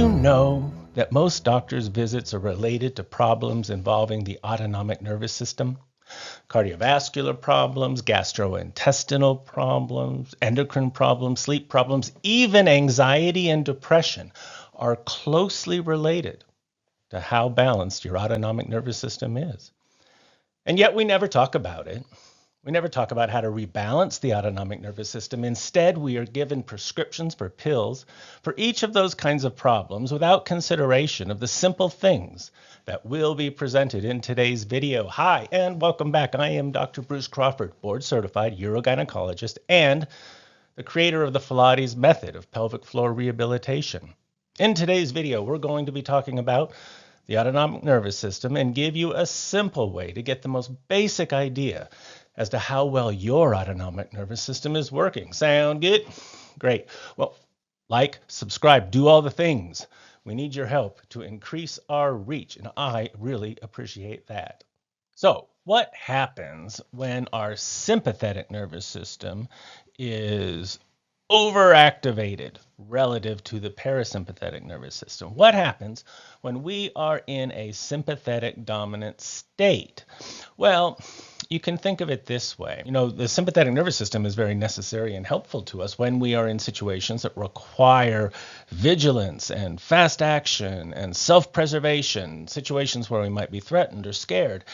you know that most doctors' visits are related to problems involving the autonomic nervous system? Cardiovascular problems, gastrointestinal problems, endocrine problems, sleep problems, even anxiety and depression are closely related to how balanced your autonomic nervous system is. And yet we never talk about it. We never talk about how to rebalance the autonomic nervous system. Instead, we are given prescriptions for pills for each of those kinds of problems without consideration of the simple things that will be presented in today's video. Hi, and welcome back. I am Dr. Bruce Crawford, board-certified urogynecologist and the creator of the Pilates method of pelvic floor rehabilitation. In today's video, we're going to be talking about the autonomic nervous system and give you a simple way to get the most basic idea as to how well your autonomic nervous system is working. Sound good? Great. Well, like, subscribe, do all the things. We need your help to increase our reach, and I really appreciate that. So, what happens when our sympathetic nervous system is overactivated relative to the parasympathetic nervous system? What happens when we are in a sympathetic dominant state? Well, you can think of it this way. The sympathetic nervous system is very necessary and helpful to us when we are in situations that require vigilance and fast action and self-preservation, situations where we might be threatened or scared.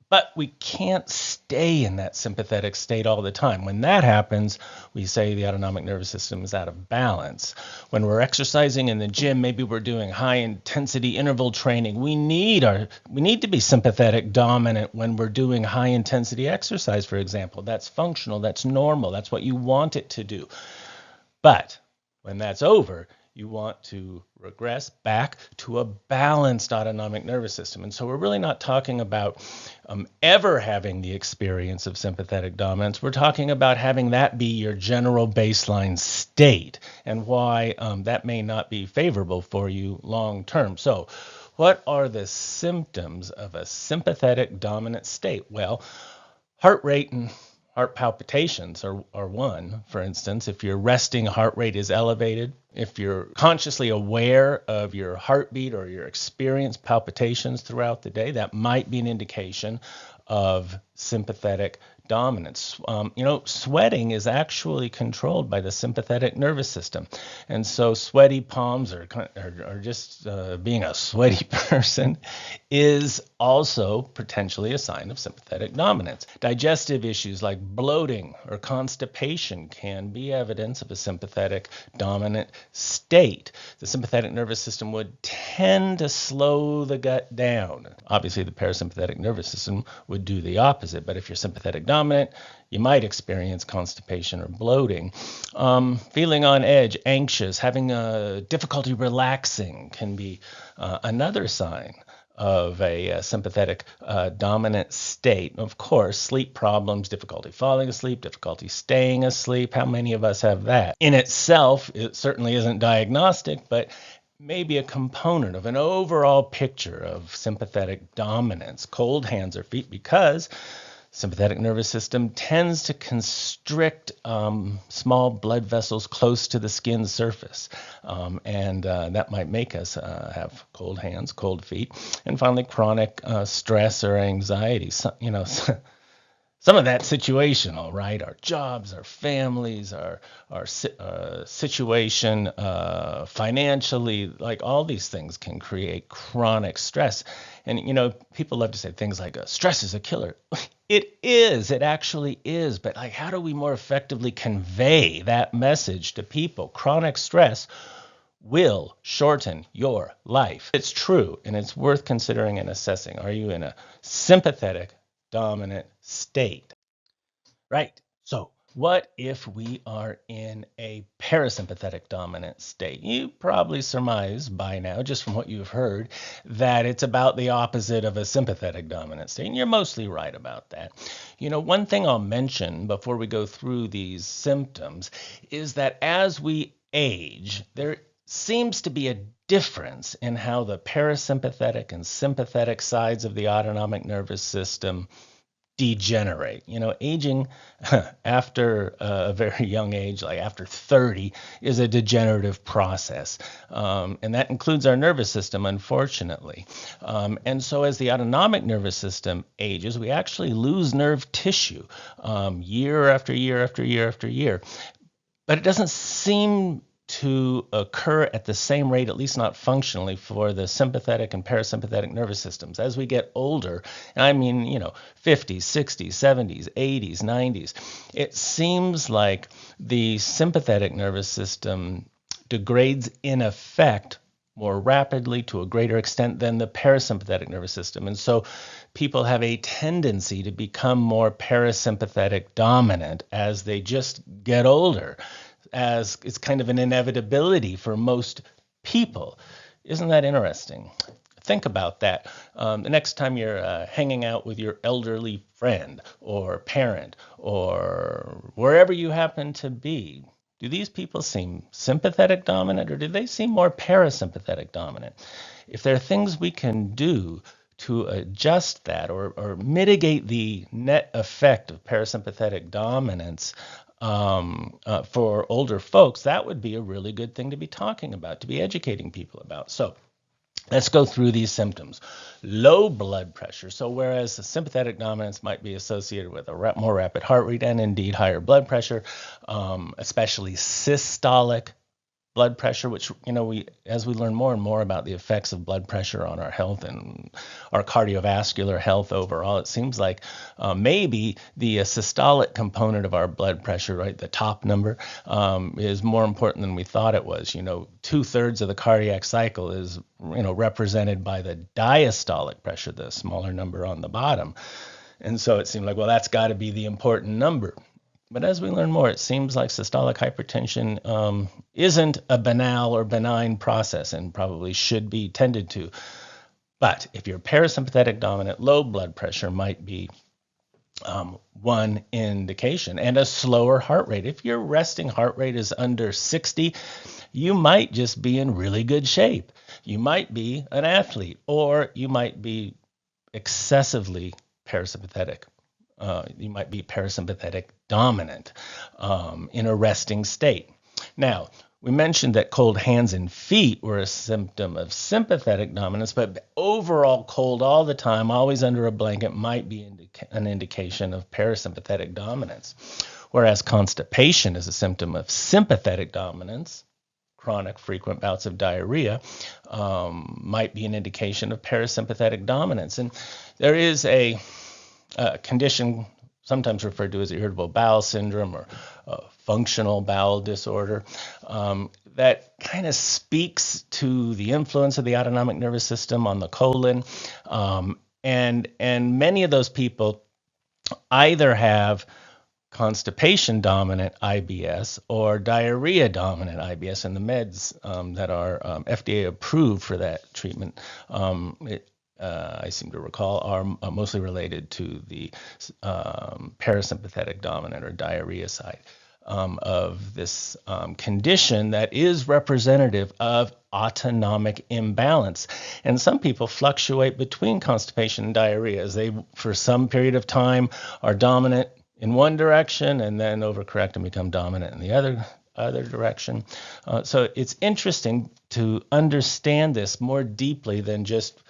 But we can't stay in that sympathetic state all the time. When that happens, we say the autonomic nervous system is out of balance. When we're exercising in the gym, maybe we're doing high intensity interval training. We need to be sympathetic dominant when we're doing high intensity exercise, for example. That's functional, that's normal, that's what you want it to do. But when that's over, you want to regress back to a balanced autonomic nervous system. And so we're really not talking about ever having the experience of sympathetic dominance. We're talking about having that be your general baseline state and why that may not be favorable for you long term. So what are the symptoms of a sympathetic dominant state? Well, heart rate and heart palpitations are one. For instance, if your resting heart rate is elevated, if you're consciously aware of your heartbeat or your experience palpitations throughout the day, that might be an indication of sympathetic dominance. Sweating is actually controlled by the sympathetic nervous system. And so sweaty palms or just being a sweaty person is also potentially a sign of sympathetic dominance. Digestive issues like bloating or constipation can be evidence of a sympathetic dominant state. The sympathetic nervous system would tend to slow the gut down. Obviously, the parasympathetic nervous system would do the opposite, but if you're sympathetic dominant, you might experience constipation or bloating. Feeling on edge, anxious, having difficulty relaxing can be another sign of a sympathetic dominant state. Of course, sleep problems, difficulty falling asleep, difficulty staying asleep. How many of us have that? In itself, it certainly isn't diagnostic, but maybe a component of an overall picture of sympathetic dominance. Cold hands or feet, because sympathetic nervous system tends to constrict small blood vessels close to the skin surface, and that might make us have cold hands, cold feet. And finally, chronic stress or anxiety. Some of that situational, right? Our jobs, our families, our situation financially, like all these things can create chronic stress. And, people love to say things like stress is a killer. It is. It actually is. But how do we more effectively convey that message to people? Chronic stress will shorten your life. It's true, and it's worth considering and assessing. Are you in a sympathetic dominant state? Right. So what if we are in a parasympathetic dominant state? You probably surmise by now, just from what you've heard, that it's about the opposite of a sympathetic dominant state. And you're mostly right about that. One thing I'll mention before we go through these symptoms is that as we age, there seems to be a difference in how the parasympathetic and sympathetic sides of the autonomic nervous system degenerate. Aging after a very young age, like after 30, is a degenerative process. And that includes our nervous system, unfortunately. And so as the autonomic nervous system ages, we actually lose nerve tissue year after year after year after year. But it doesn't seem to occur at the same rate, at least not functionally, for the sympathetic and parasympathetic nervous systems. As we get older, and I mean, 50s, 60s, 70s, 80s, 90s, it seems like the sympathetic nervous system degrades in effect more rapidly to a greater extent than the parasympathetic nervous system. And so people have a tendency to become more parasympathetic dominant as they just get older, as it's kind of an inevitability for most people. Isn't that interesting? Think about that. The next time you're hanging out with your elderly friend or parent or wherever you happen to be, do these people seem sympathetic dominant, or do they seem more parasympathetic dominant? If there are things we can do to adjust that or mitigate the net effect of parasympathetic dominance for older folks, that would be a really good thing to be talking about, to be educating people about. So let's go through these symptoms. Low blood pressure. So whereas the sympathetic dominance might be associated with a more rapid heart rate and indeed higher blood pressure, especially systolic blood pressure, which, as we learn more and more about the effects of blood pressure on our health and our cardiovascular health overall, it seems like maybe the systolic component of our blood pressure, right, the top number, is more important than we thought it was. 2/3 of the cardiac cycle is, represented by the diastolic pressure, the smaller number on the bottom. And so it seemed like, well, that's got to be the important number. But as we learn more, it seems like systolic hypertension isn't a banal or benign process and probably should be tended to. But if you're parasympathetic dominant, low blood pressure might be one indication, and a slower heart rate. If your resting heart rate is under 60, you might just be in really good shape. You might be an athlete, or you might be excessively parasympathetic. You might be parasympathetic dominant in a resting state. Now, we mentioned that cold hands and feet were a symptom of sympathetic dominance, but overall cold all the time, always under a blanket, might be an indication of parasympathetic dominance. Whereas constipation is a symptom of sympathetic dominance, chronic frequent bouts of diarrhea, might be an indication of parasympathetic dominance. And there is a condition sometimes referred to as irritable bowel syndrome or functional bowel disorder that kind of speaks to the influence of the autonomic nervous system on the colon. And many of those people either have constipation dominant IBS or diarrhea dominant IBS, and the meds that are FDA approved for that treatment, I seem to recall, are mostly related to the parasympathetic dominant or diarrhea side of this condition that is representative of autonomic imbalance. And some people fluctuate between constipation and diarrhea as they, for some period of time, are dominant in one direction and then overcorrect and become dominant in the other direction. So it's interesting to understand this more deeply than just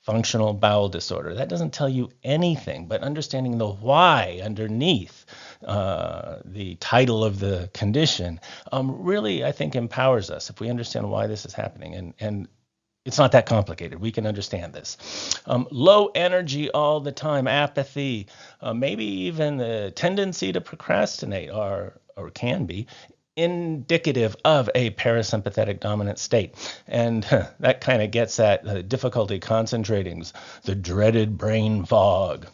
functional bowel disorder. That doesn't tell you anything, but understanding the why underneath the title of the condition really, I think, empowers us if we understand why this is happening. And it's not that complicated. We can understand this. Low energy all the time, apathy, maybe even the tendency to procrastinate or can be indicative of a parasympathetic dominant state. And that kind of gets at the difficulty concentrating, the dreaded brain fog.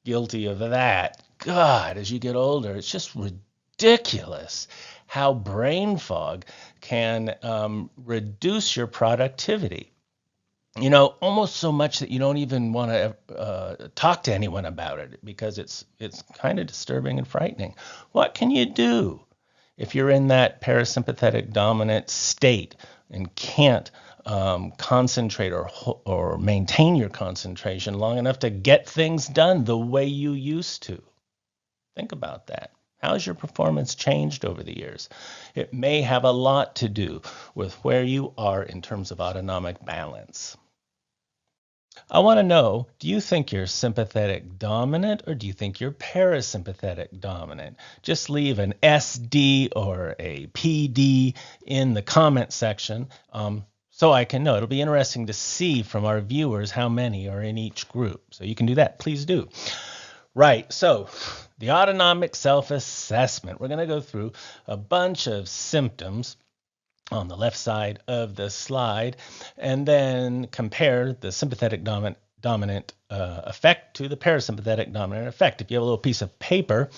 Guilty of that. God, as you get older, it's just ridiculous how brain fog can reduce your productivity. Almost so much that you don't even want to talk to anyone about it because it's kind of disturbing and frightening. What can you do if you're in that parasympathetic dominant state and can't concentrate or maintain your concentration long enough to get things done the way you used to. Think about that. How's your performance changed over the years? It may have a lot to do with where you are in terms of autonomic balance. I want to know, do you think you're sympathetic dominant or do you think you're parasympathetic dominant? Just leave an SD or a PD in the comment section so I can know. It'll be interesting to see from our viewers how many are in each group. So you can do that. Please do. Right. So the autonomic self-assessment. We're going to go through a bunch of symptoms on the left side of the slide, and then compare the sympathetic dominant effect to the parasympathetic dominant effect. If you have a little piece of paper,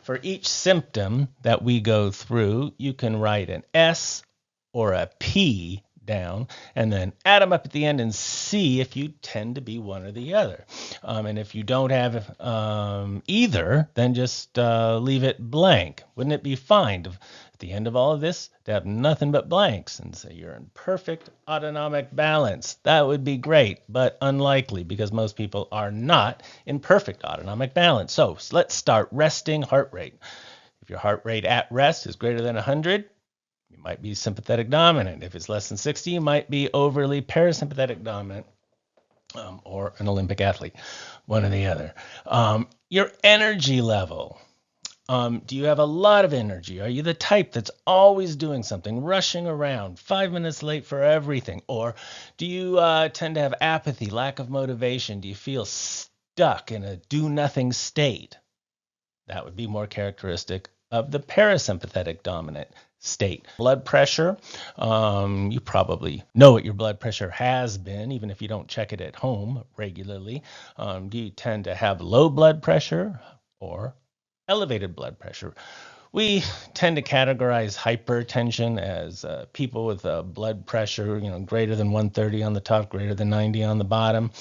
for each symptom that we go through, you can write an S or a P down and then add them up at the end and see if you tend to be one or the other. And if you don't have either, then just leave it blank. Wouldn't it be fine to, at the end of all of this, to have nothing but blanks and say you're in perfect autonomic balance? That would be great, but unlikely because most people are not in perfect autonomic balance. So let's start. Resting heart rate. If your heart rate at rest is greater than 100, you might be sympathetic dominant. If it's less than 60, you might be overly parasympathetic dominant or an Olympic athlete, one or the other. Your energy level. Do you have a lot of energy? Are you the type that's always doing something, rushing around, 5 minutes late for everything? Or do you tend to have apathy, lack of motivation? Do you feel stuck in a do-nothing state? That would be more characteristic of the parasympathetic dominant state. Blood pressure, you probably know what your blood pressure has been, even if you don't check it at home regularly. Do you tend to have low blood pressure or elevated blood pressure? We tend to categorize hypertension as people with blood pressure, greater than 130 on the top, greater than 90 on the bottom.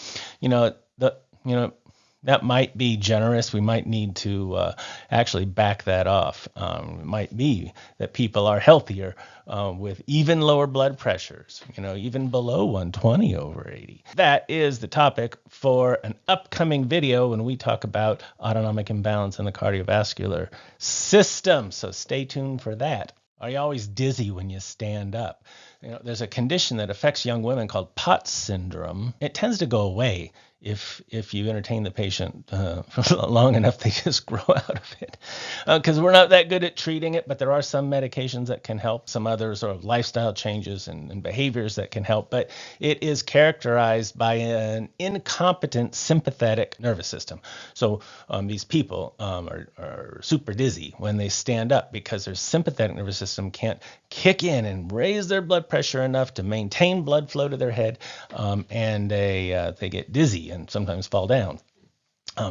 That might be generous. We might need to actually back that off. It might be that people are healthier with even lower blood pressures, even below 120 over 80. That is the topic for an upcoming video when we talk about autonomic imbalance in the cardiovascular system. So stay tuned for that. Are you always dizzy when you stand up? There's a condition that affects young women called POTS syndrome. It tends to go away if you entertain the patient for long enough. They just grow out of it because we're not that good at treating it, but there are some medications that can help, some others are lifestyle changes and behaviors that can help, but it is characterized by an incompetent sympathetic nervous system. So these people are super dizzy when they stand up because their sympathetic nervous system can't kick in and raise their blood pressure enough to maintain blood flow to their head, and they get dizzy and sometimes fall down.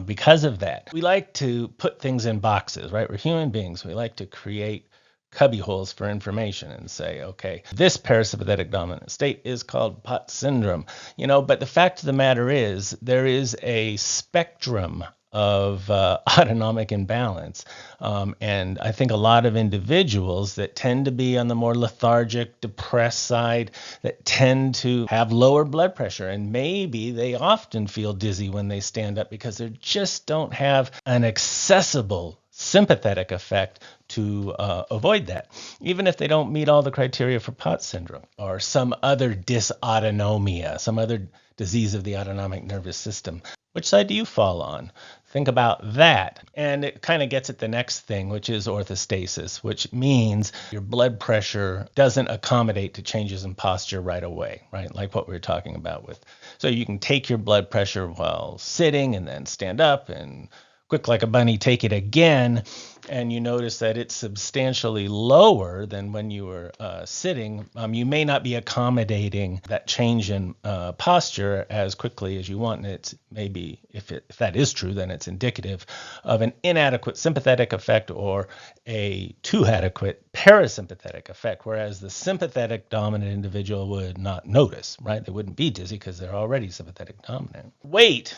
Because of that, we like to put things in boxes, right? We're human beings. We like to create cubby holes for information and say, okay, this parasympathetic dominant state is called POTS syndrome, but the fact of the matter is there is a spectrum of autonomic imbalance. And I think a lot of individuals that tend to be on the more lethargic, depressed side, that tend to have lower blood pressure, and maybe they often feel dizzy when they stand up because they just don't have an accessible sympathetic effect to avoid that, even if they don't meet all the criteria for POTS syndrome or some other dysautonomia, some other disease of the autonomic nervous system. Which side do you fall on? Think about that. And it kind of gets at the next thing, which is orthostasis, which means your blood pressure doesn't accommodate to changes in posture right away, right? Like what we were talking about with. So you can take your blood pressure while sitting and then stand up and quick like a bunny, take it again, and you notice that it's substantially lower than when you were sitting. You may not be accommodating that change in posture as quickly as you want, and it's maybe, if that is true, then it's indicative of an inadequate sympathetic effect or a too adequate parasympathetic effect, whereas the sympathetic dominant individual would not notice, right? They wouldn't be dizzy because they're already sympathetic dominant. Weight.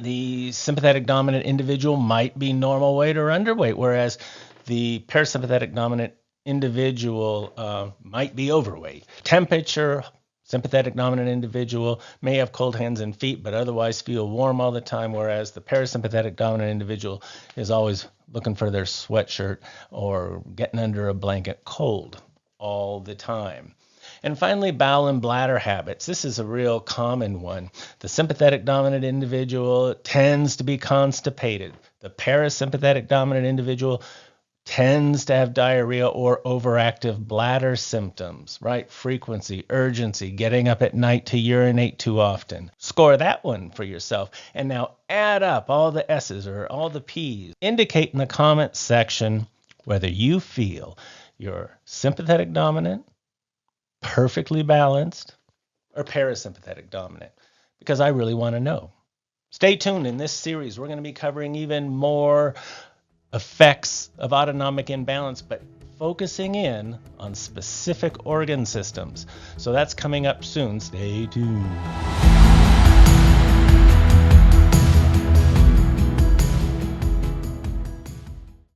The sympathetic dominant individual might be normal weight or underweight, whereas the parasympathetic dominant individual might be overweight. Temperature, sympathetic dominant individual may have cold hands and feet, but otherwise feel warm all the time, whereas the parasympathetic dominant individual is always looking for their sweatshirt or getting under a blanket cold all the time. And finally, bowel and bladder habits. This is a real common one. The sympathetic dominant individual tends to be constipated. The parasympathetic dominant individual tends to have diarrhea or overactive bladder symptoms, right? Frequency, urgency, getting up at night to urinate too often. Score that one for yourself. And now add up all the S's or all the P's. Indicate in the comment section whether you feel you're sympathetic dominant, perfectly balanced, or parasympathetic dominant, because I really want to know. Stay tuned. In this series, we're going to be covering even more effects of autonomic imbalance, but focusing in on specific organ systems. So that's coming up soon. Stay tuned.